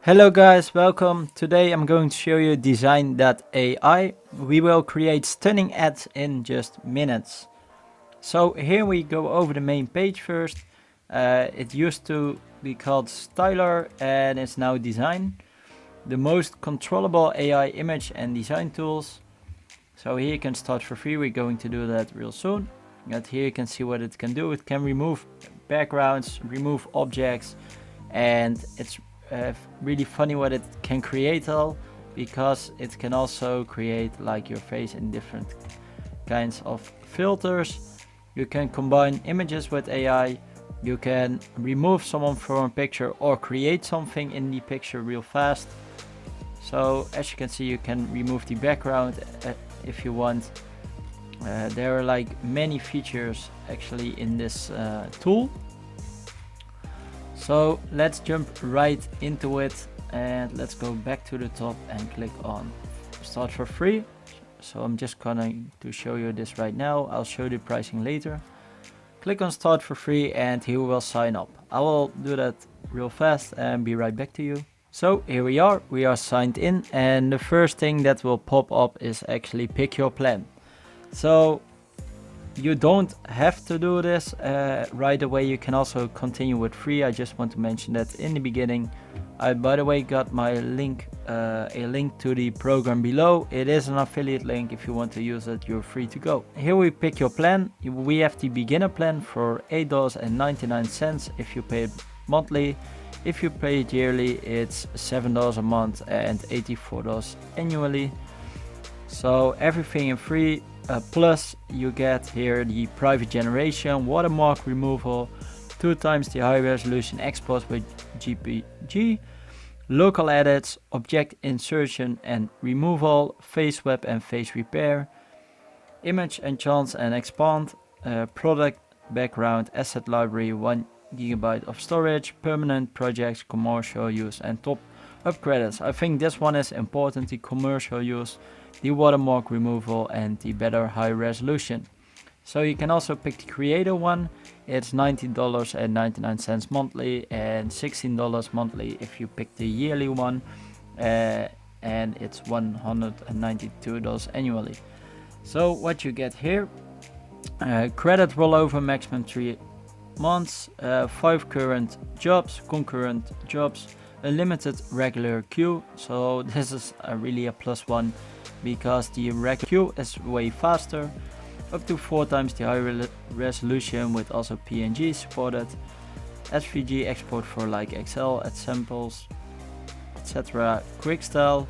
Hello guys, welcome. Today I'm going to show you Dzine AI. We will create stunning ads in just minutes. So here we go over the main page first. It used to be called Styler and it's now Dzine. The most controllable AI image and design tools. So here you can start for free. We're going to do that real soon. And here you can see what it can do. It can remove backgrounds, remove objects, and it's really funny what it can create all, because it can also create like your face in different kinds of filters. You can combine images with AI. You can remove someone from a picture or create something in the picture real fast. So as you can see, you can remove the background if you want. There are like many features actually in this tool. So let's jump right into it and let's go back to the top and click on start for free. So I'm just going to show you this right now. I'll show you the pricing later. Click on start for free and here we will sign up. I will do that real fast and be right back to you. So here we are signed in, and the first thing that will pop up is actually pick your plan. So you don't have to do this right away. You can also continue with free. I just want to mention that in the beginning. I, by the way, got my link, a link to the program below. It is an affiliate link. If you want to use it, you're free to go. Here we pick your plan. We have the beginner plan for $8.99 if you pay it monthly. If you pay it yearly, it's $7 a month and $84 annually. So everything in free. Plus you get here the private generation, watermark removal, 2 times the high resolution export with GPG, local edits, object insertion and removal, face swap and face repair, image enhance and expand, product background, asset library, 1 GB of storage, permanent projects, commercial use and top up credits. I think this one is important, the commercial use, the watermark removal and the better high resolution. So you can also pick the creator one. It's $19.99 monthly and $16 monthly if you pick the yearly one, and it's $192 annually. So what you get here, credit rollover maximum 3 months, 5 current jobs, concurrent jobs, a limited regular queue. So this is really a plus one, because the regular queue is way faster, up to 4 times the high resolution with also PNG supported, SVG export for like Excel samples, etc. Quick style,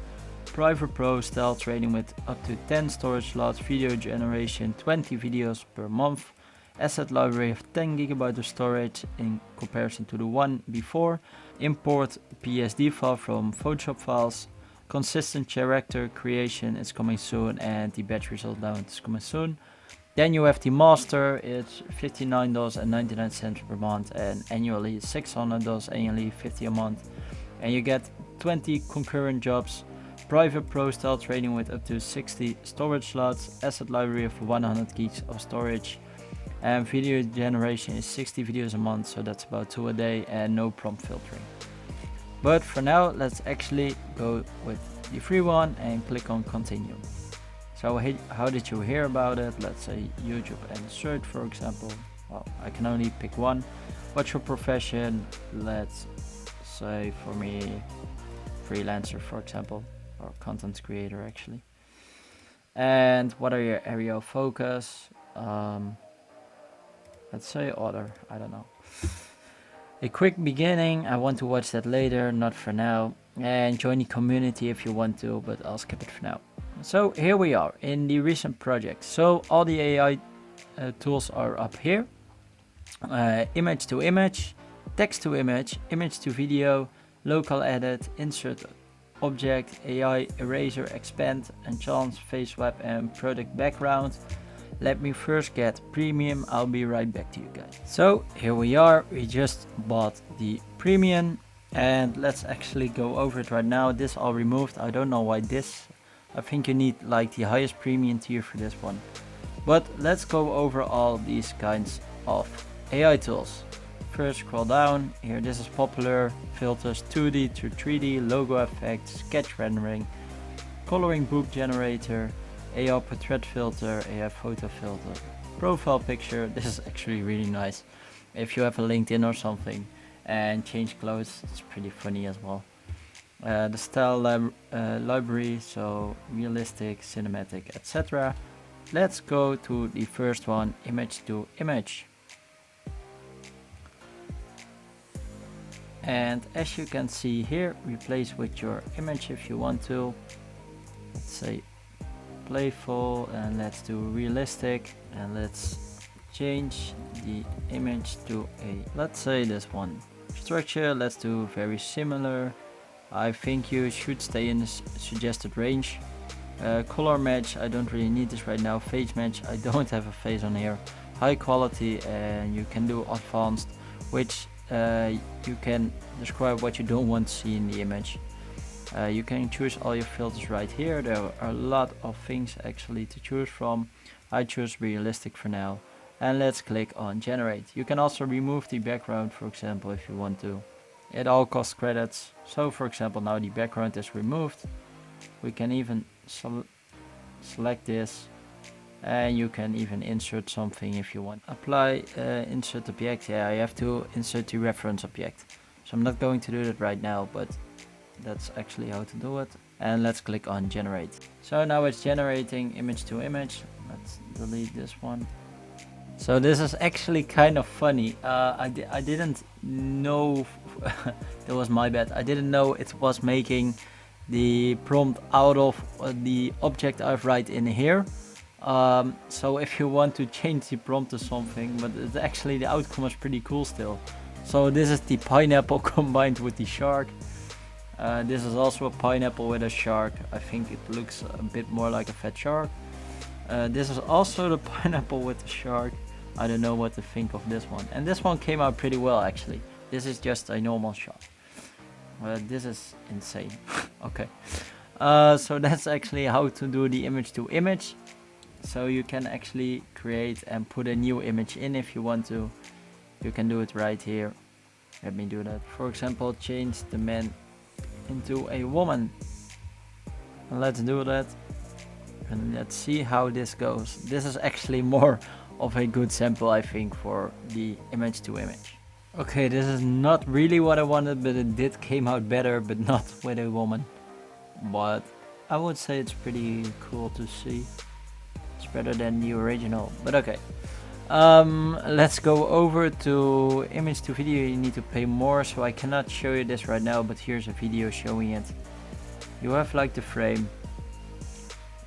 private pro style trading with up to 10 storage slots, video generation 20 videos per month, asset library of 10 GB of storage in comparison to the one before, import PSD file from Photoshop files, consistent character creation is coming soon, and the batch result down is coming soon. Then you have the master, it's $59.99 per month and annually $600 annually, 50 a month, and you get 20 concurrent jobs, private pro style trading with up to 60 storage slots, asset library of 100 gigs of storage, and video generation is 60 videos a month, so that's about 2 a day, and no prompt filtering. But for now, let's actually go with the free one and click on continue. So how did you hear about it? Let's say YouTube and search, for example. Well, I can only pick one. What's your profession? Let's say for me, freelancer, for example, or content creator actually. And what are your area of focus? Let's say other, I don't know. A quick beginning, I want to watch that later, not for now. And join the community if you want to, but I'll skip it for now. So here we are in the recent project. So all the AI tools are up here. Image to image, text to image, image to video, local edit, insert object, AI eraser, expand, enhance, face swap and product background. Let me first get premium, I'll be right back to you guys. So here we are, we just bought the premium and let's actually go over it right now. This all removed, I don't know why this. I think you need like the highest premium tier for this one. But let's go over all these kinds of AI tools. first scroll down. Here, this is popular filters: 2D to 3D, logo effect, sketch rendering, coloring book generator, AI portrait filter, AI photo filter, profile picture. This is actually really nice if you have a LinkedIn or something, and change clothes. It's pretty funny as well. The style library, so realistic, cinematic, etc. Let's go to the first one, image to image. And as you can see here, replace with your image if you want to. Let's say playful, and let's do realistic, and let's change the image to let's say this one. Structure, let's do very similar. I think you should stay in the suggested range. Color match, I don't really need this right now. Face match, I don't have a face on here. High quality, and you can do advanced, which you can describe what you don't want to see in the image. You can choose all your filters right here. There are a lot of things actually to choose from. I choose realistic for now, and let's click on generate. You can also remove the background, for example, if you want to. It all costs credits. So for example, now the background is removed. We can even select this, and you can even insert something if you want. Apply insert object. Yeah, I have to insert the reference object. So I'm not going to do that right now, but that's actually how to do it. And let's click on generate. So now it's generating image to image. Let's delete this one. So this is actually kind of funny. I didn't know, that was my bad. I didn't know it was making the prompt out of the object I've write in here. So if you want to change the prompt to something, but it's actually the outcome is pretty cool still. So this is the pineapple combined with the shark. This is also a pineapple with a shark. I think it looks a bit more like a fat shark. This is also the pineapple with the shark. I don't know what to think of this one. And this one came out pretty well actually. This is just a normal shark. This is insane. Okay. So that's actually how to do the image to image. So you can actually create and put a new image in if you want to. You can do it right here. Let me do that. For example, change the man into a woman. And let's do that. And let's see how this goes. This is actually more of a good sample, I think, for the image to image. Okay, this is not really what I wanted, but it did came out better, but not with a woman. But I would say it's pretty cool to see. It's better than the original, but okay. Let's go over to image to video. You need to pay more, so I cannot show you this right now, but here's a video showing it. You have like the frame,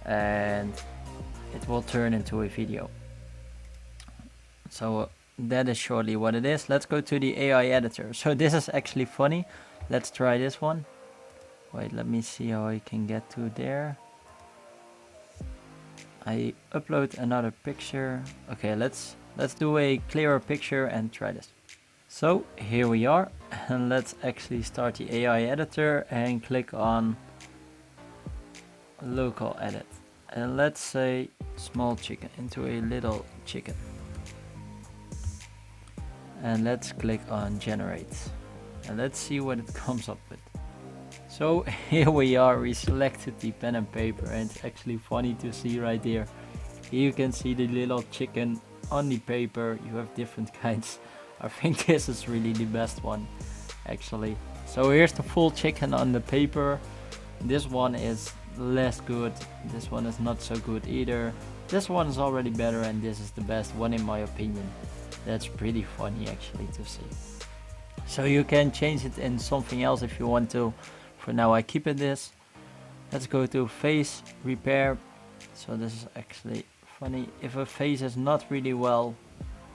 and it will turn into a video. So that is shortly what it is. Let's go to the AI editor. So this is actually funny. Let's try this one. Wait, let me see how I can get to there. I upload another picture. Okay, let's do a clearer picture and try this. So here we are, and let's actually start the AI editor and click on local edit. And let's say small chicken into a little chicken. And let's click on generate. And let's see what it comes up with. So here we are, we selected the pen and paper, and it's actually funny to see right there. Here you can see the little chicken on the paper. You have different kinds. I think this is really the best one actually. So here's the full chicken on the paper. This one is less good. This one is not so good either. This one is already better, and this is the best one in my opinion. That's pretty funny actually to see. So you can change it in something else if you want to. For now I keep it this. Let's go to face repair. So this is actually funny. If a face is not really well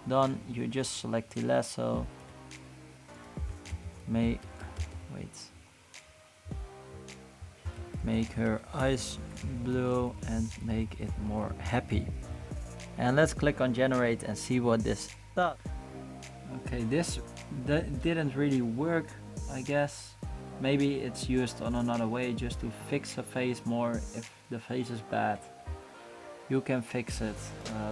done, you just select the lasso. Make her eyes blue and make it more happy. And let's click on generate and see what this does. Okay, this didn't really work, I guess. Maybe it's used on another way just to fix a face more. If the face is bad, you can fix it.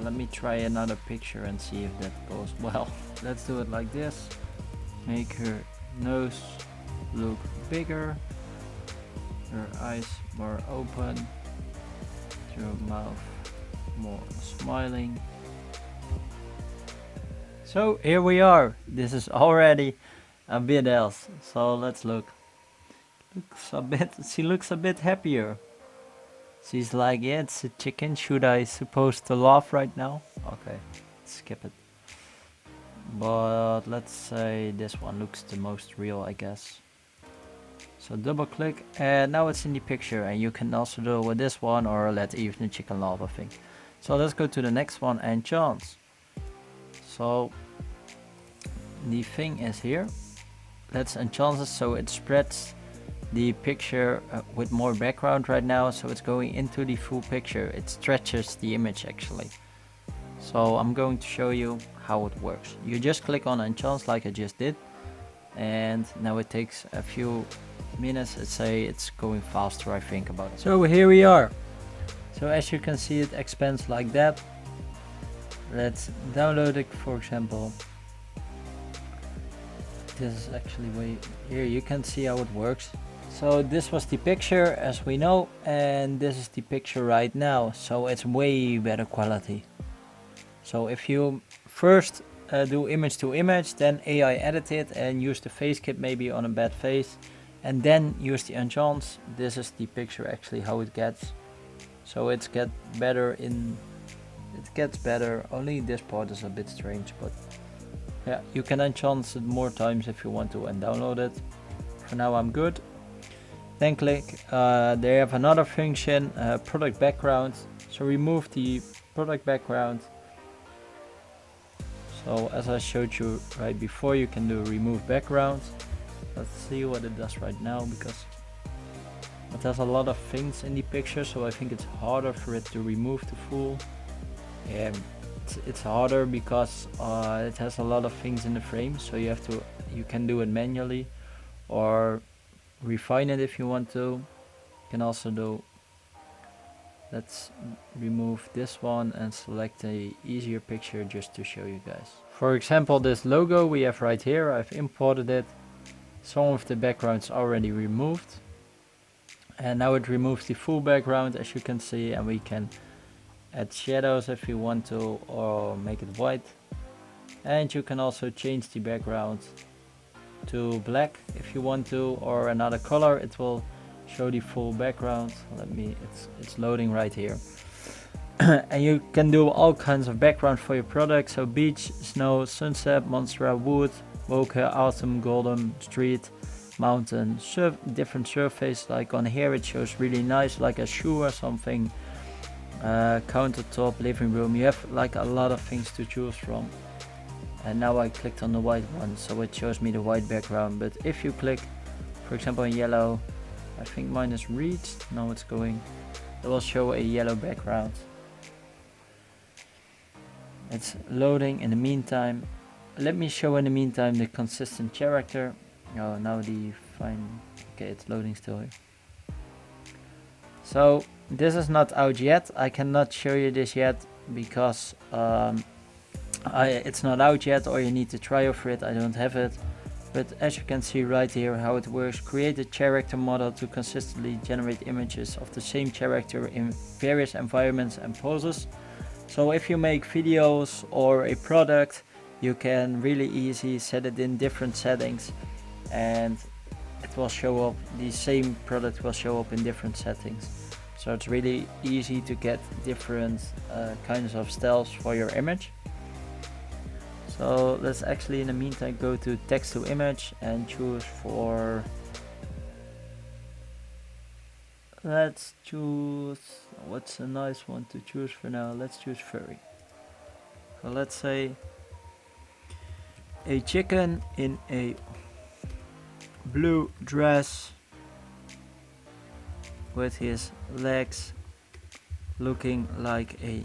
Let me try another picture and see if that goes well. Let's do it like this. Make her nose look bigger, her eyes more open, your mouth more smiling. So here we are. This is already a bit else. So let's look. She looks a bit happier. She's like, yeah, it's a chicken. Should I supposed to laugh right now? Okay, skip it. But let's say this one looks the most real, I guess. So double click and now it's in the picture, and you can also do it with this one or let even the chicken laugh, I think. So let's go to the next one, enchant. So the thing is here. Let's enchant it so it spreads the picture with more background right now, so it's going into the full picture. It stretches the image actually. So I'm going to show you how it works. You just click on enchant like I just did, and now it takes a few minutes. Let's say it's going faster, I think, about it. So here we are. So as you can see, it expands like that. Let's download it, for example. This is actually way here. You can see how it works. So this was the picture as we know, and this is the picture right now. So it's way better quality. So if you first do image to image, then AI edit it and use the face kit maybe on a bad face, and then use the enchants. This is the picture actually how it gets. So it gets better. Only this part is a bit strange, but yeah, you can enchant it more times if you want to and download it. For now I'm good. Then click, they have another function, product background. So remove the product background. So as I showed you right before, you can do remove background. Let's see what it does right now, because it has a lot of things in the picture, so I think it's harder for it to remove the full. Yeah, it's harder because it has a lot of things in the frame, so you can do it manually or refine it if you want to. You can also do, let's remove this one and select a easier picture just to show you guys. For example, this logo we have right here, I've imported it. Some of the backgrounds already removed, and now it removes the full background, as you can see, and we can add shadows if you want to, or make it white. And you can also change the background to black if you want to, or another color. It will show the full background. It's loading right here. And you can do all kinds of background for your product. So beach, snow, sunset, monstera, wood, bokeh, autumn, golden, street, mountain, different surface. Like on here it shows really nice, like a shoe or something. Countertop, living room. You have like a lot of things to choose from. And now I clicked on the white one, so it shows me the white background. But if you click, for example, in yellow, I think mine is reached. Now it's going. It will show a yellow background. It's loading in the meantime. Let me show in the meantime the consistent character. Oh, now the fine. Okay, it's loading still here. So this is not out yet. I cannot show you this yet because it's not out yet, or you need to try for it. I don't have it. But as you can see right here how it works, create a character model to consistently generate images of the same character in various environments and poses. So if you make videos or a product, you can really easy set it in different settings, and it will show up, the same product will show up in different settings. So it's really easy to get different kinds of styles for your image. So let's actually in the meantime go to text to image and choose for, let's choose, what's a nice one to choose for now? Let's choose furry. So let's say a chicken in a blue dress with his legs looking like a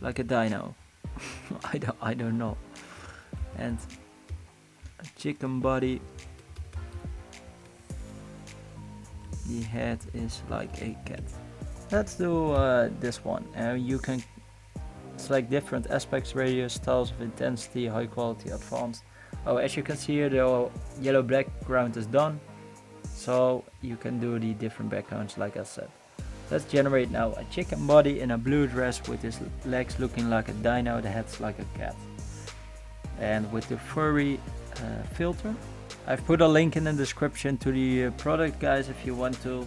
dino. I don't know. And a chicken body. The head is like a cat. Let's do this one. You can It's like different aspects, radius, styles of intensity, high quality, advanced. Oh, as you can see here, the yellow background is done. So you can do the different backgrounds like I said. Let's generate now a chicken body in a blue dress with his legs looking like a dino, the head's like a cat. And with the furry filter. I've put a link in the description to the product, guys, if you want to.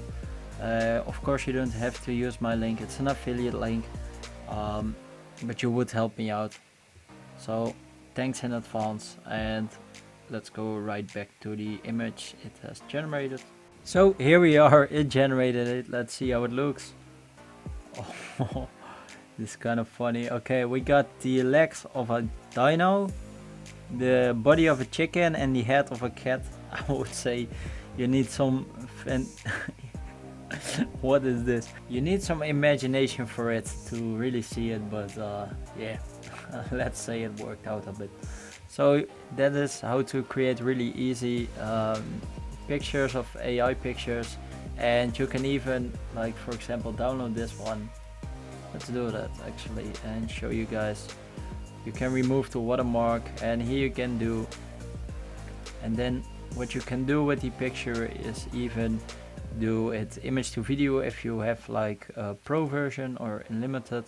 Of course you don't have to use my link, it's an affiliate link, but you would help me out. So thanks in advance, and let's go right back to the image it has generated. So here we are, it generated it. Let's see how it looks. Oh, this is kind of funny. Okay, we got the legs of a dino, the body of a chicken, and the head of a cat. I would say you need some what is this? You need some imagination for it to really see it, but yeah, let's say it worked out a bit. So that is how to create really easy pictures of AI pictures, and you can even, like, for example, download this one. Let's do that actually and show you guys. You can remove the watermark, and here you can do, and then what you can do with the picture is even do it image to video if you have like a pro version or unlimited.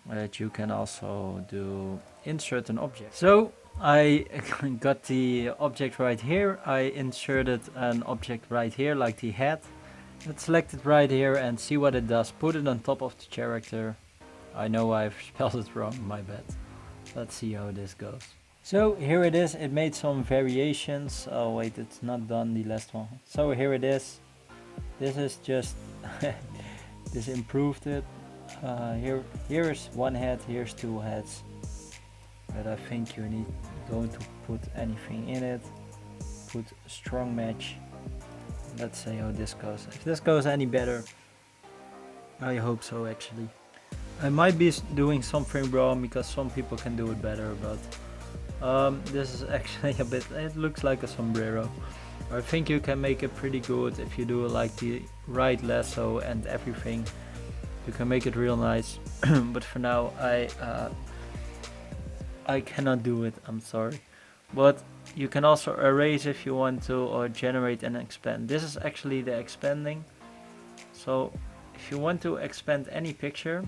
That you can also do insert an object. So I got the object right here. I inserted an object right here, like the head. Let's select it right here and see what it does. Put it on top of the character. I know I've spelled it wrong, my bad. Let's see how this goes. So here it is, it made some variations. Oh wait, it's not done, the last one. So here it is. This is just, this improved it. Here's one head, here's two heads. But I think you don't put anything in it. Put a strong match. Let's see how this goes. If this goes any better, I hope so actually. I might be doing something wrong because some people can do it better, but this is actually a bit, it looks like a sombrero. I think you can make it pretty good if you do like the right lasso and everything. You can make it real nice, but for now I cannot do it, I'm sorry. But you can also erase if you want to, or generate and expand. This is actually the expanding. So if you want to expand any picture,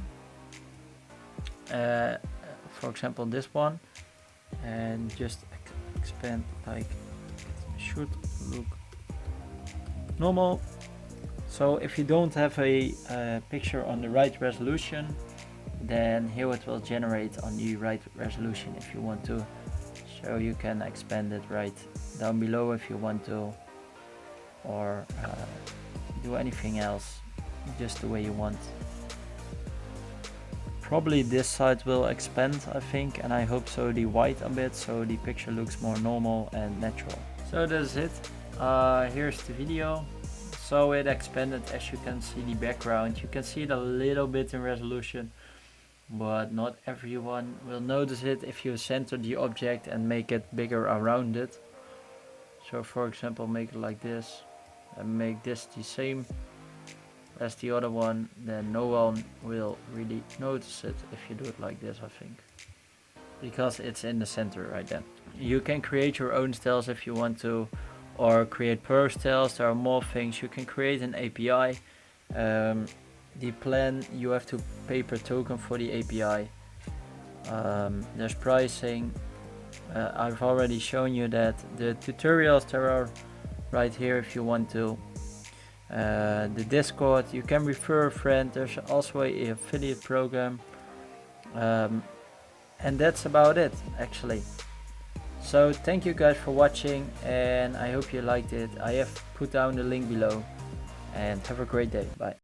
for example this one, and just expand, like it should look normal. So if you don't have a picture on the right resolution, then here it will generate on the right resolution if you want to. So you can expand it right down below if you want to, or do anything else just the way you want. Probably this side will expand, I think, and I hope so the white a bit, so the picture looks more normal and natural. So that's it. Here's the video. So it expanded, as you can see the background. You can see it a little bit in resolution, but not everyone will notice it if you center the object and make it bigger around it. So for example, make it like this and make this the same as the other one, then no one will really notice it if you do it like this, I think, because it's in the center right then. You can create your own styles if you want to, or create pro styles. There are more things. You can create an API. The plan, you have to pay per token for the API. There's pricing. I've already shown you that. The tutorials, there are right here if you want to. The Discord, you can refer a friend. There's also an affiliate program, and that's about it actually. So thank you guys for watching, and I hope you liked it. I have put down the link below, and have a great day. Bye.